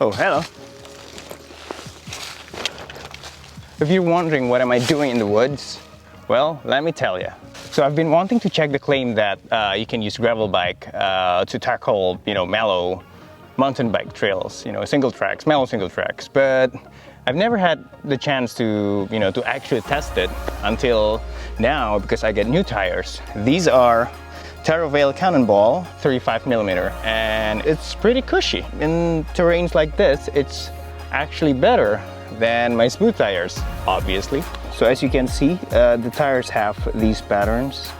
Oh, hello. If you're wondering what am I doing in the woods, well, let me tell you. So I've been wanting to check the claim that you can use gravel bike to tackle, mellow mountain bike trails, single tracks, mellow single tracks, but I've never had the chance to, to actually test it until now because I get new tires. These are Teravail Cannonball 35mm, and it's pretty cushy. In terrains like this, it's actually better than my smooth tires, obviously. So as you can see, the tires have these patterns.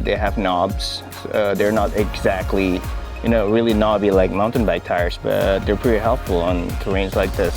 They have knobs. They're not exactly, really knobby like mountain bike tires, but they're pretty helpful on terrains like this.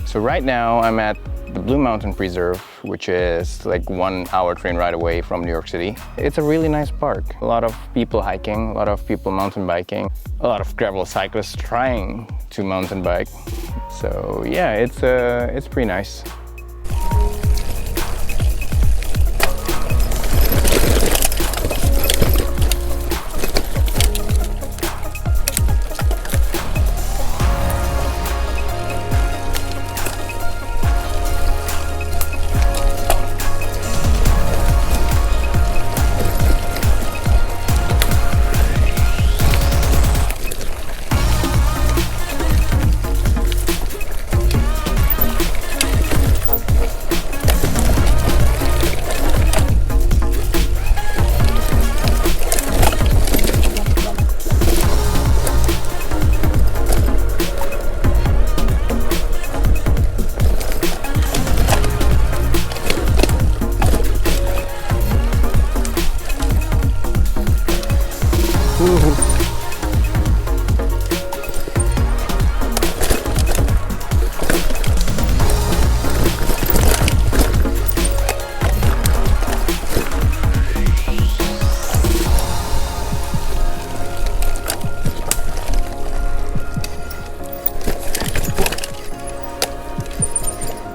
So right now I'm at the Blue Mountain Preserve, which is like 1 hour train ride away from New York City. It's a really nice park. A lot of people hiking, a lot of people mountain biking, a lot of gravel cyclists trying to mountain bike. So yeah, it's pretty nice.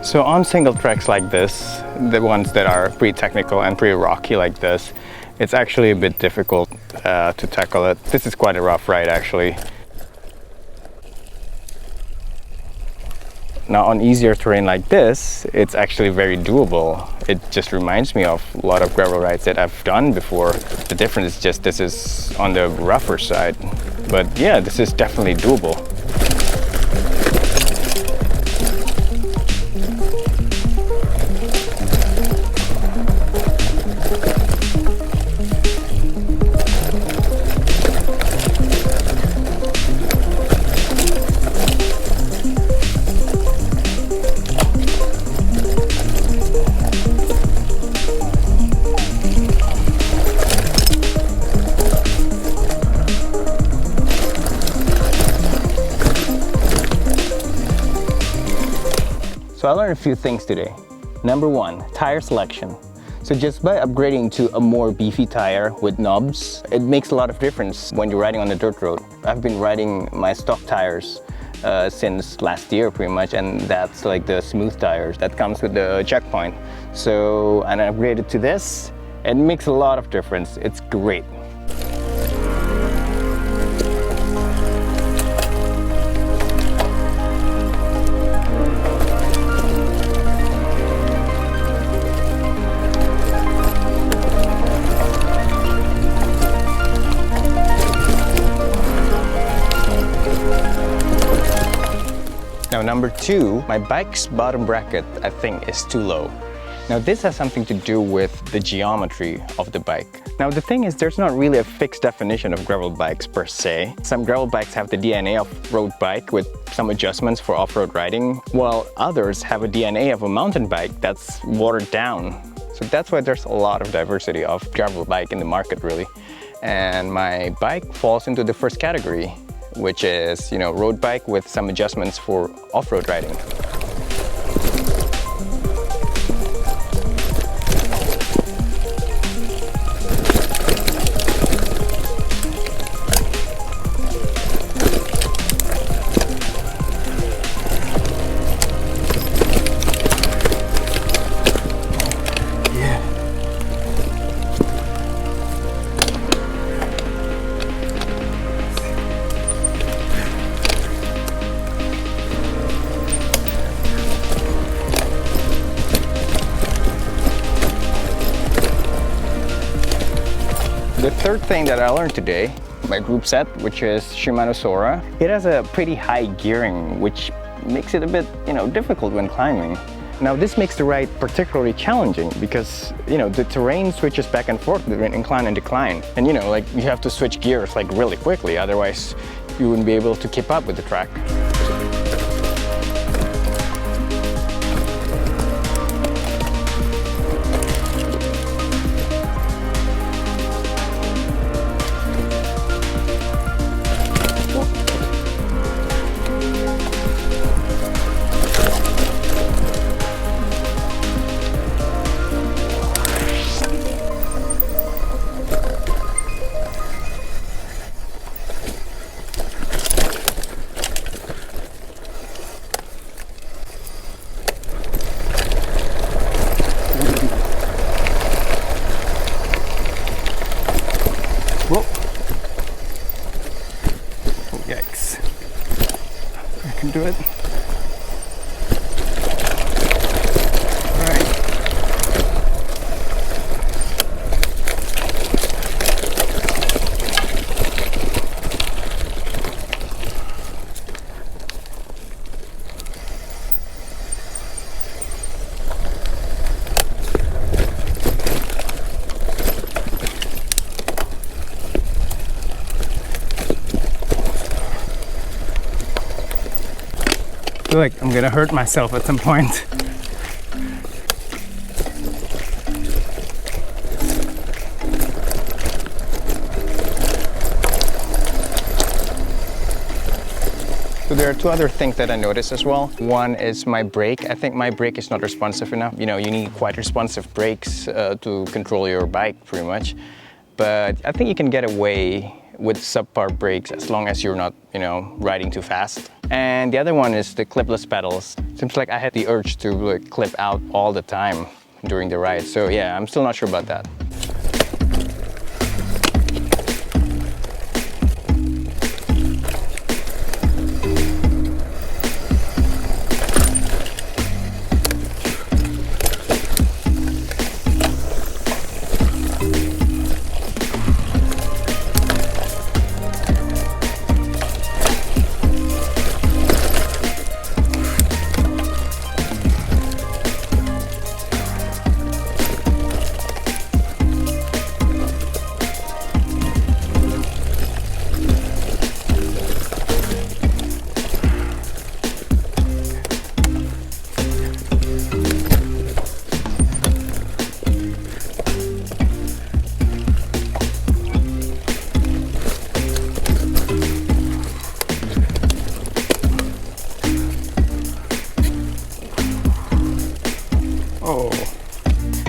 So on single tracks like this, the ones that are pretty technical and pretty rocky like this, it's actually a bit difficult to tackle it. This is quite a rough ride actually. Now on easier terrain like this, it's actually very doable. It just reminds me of a lot of gravel rides that I've done before. The difference is just this is on the rougher side. But yeah, this is definitely doable. So I learned a few things today. Number one, tire selection. So just by upgrading to a more beefy tire with knobs, it makes a lot of difference when you're riding on the dirt road. I've been riding my stock tires since last year pretty much, and that's like the smooth tires that comes with the checkpoint. So, and I upgraded to this. It makes a lot of difference. It's great. Now number two, my bike's bottom bracket I think is too low. Now this has something to do with the geometry of the bike. Now the thing is, there's not really a fixed definition of gravel bikes per se. Some gravel bikes have the DNA of road bike with some adjustments for off-road riding, while others have a DNA of a mountain bike that's watered down. So that's why there's a lot of diversity of gravel bike in the market really. And my bike falls into the first category, which is, road bike with some adjustments for off-road riding. The third thing that I learned today, my group set, which is Shimano Sora, it has a pretty high gearing, which makes it a bit, difficult when climbing. Now this makes the ride particularly challenging because, the terrain switches back and forth between incline and decline. And you have to switch gears really quickly, otherwise you wouldn't be able to keep up with the track. Whoa. Oh, yikes. I can do it. All right. I feel like I'm gonna hurt myself at some point. So there are two other things that I noticed as well. One is my brake. I think my brake is not responsive enough. You need quite responsive brakes to control your bike pretty much. But I think you can get away with subpar brakes as long as you're not, riding too fast. And the other one is the clipless pedals. Seems like I had the urge to clip out all the time during the ride. So yeah, I'm still not sure about that.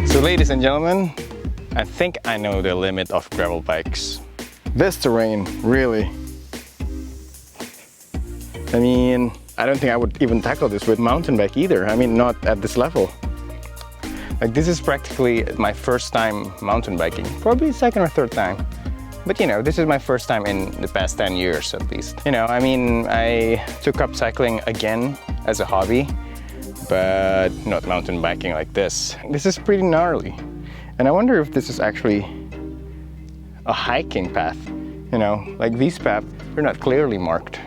So ladies and gentlemen, I think I know the limit of gravel bikes. This terrain, really. I mean, I don't think I would even tackle this with mountain bike either. I mean, not at this level. This is practically my first time mountain biking. Probably second or third time. But this is my first time in the past 10 years at least. I mean, I took up cycling again as a hobby, but not mountain biking like this. This is pretty gnarly. And I wonder if this is actually a hiking path. Like these paths, they're not clearly marked,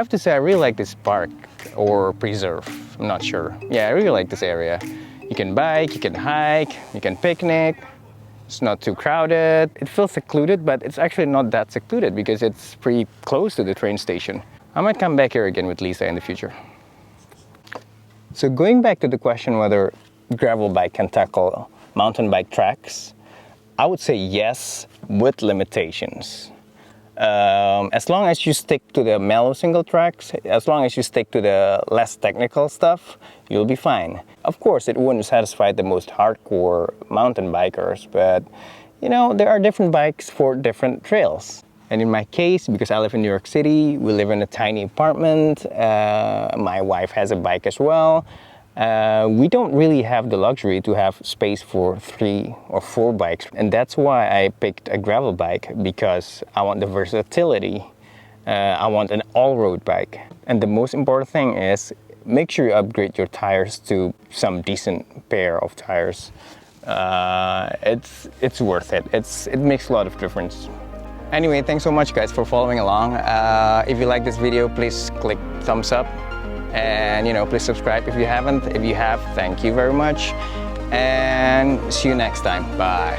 have to say I really like this park or preserve. I'm not sure. Yeah, I really like this area. You can bike, you can hike, you can picnic. It's not too crowded. It feels secluded, but it's actually not that secluded because it's pretty close to the train station. I might come back here again with Lisa in the future. So going back to the question whether gravel bike can tackle mountain bike tracks, I would say yes, with limitations. As long as you stick to the mellow single tracks, as long as you stick to the less technical stuff, you'll be fine. Of course, it wouldn't satisfy the most hardcore mountain bikers, but you know, there are different bikes for different trails. And in my case, because I live in New York City, we live in a tiny apartment, my wife has a bike as well. We don't really have the luxury to have space for 3 or 4 bikes. And that's why I picked a gravel bike, because I want the versatility. I want an all-road bike. And the most important thing is, make sure you upgrade your tires to some decent pair of tires. It's worth it. It makes a lot of difference. Anyway, thanks so much guys for following along. If you like this video, please click thumbs up. And you know, please subscribe if you haven't. If you have, thank you very much. And see you next time. Bye.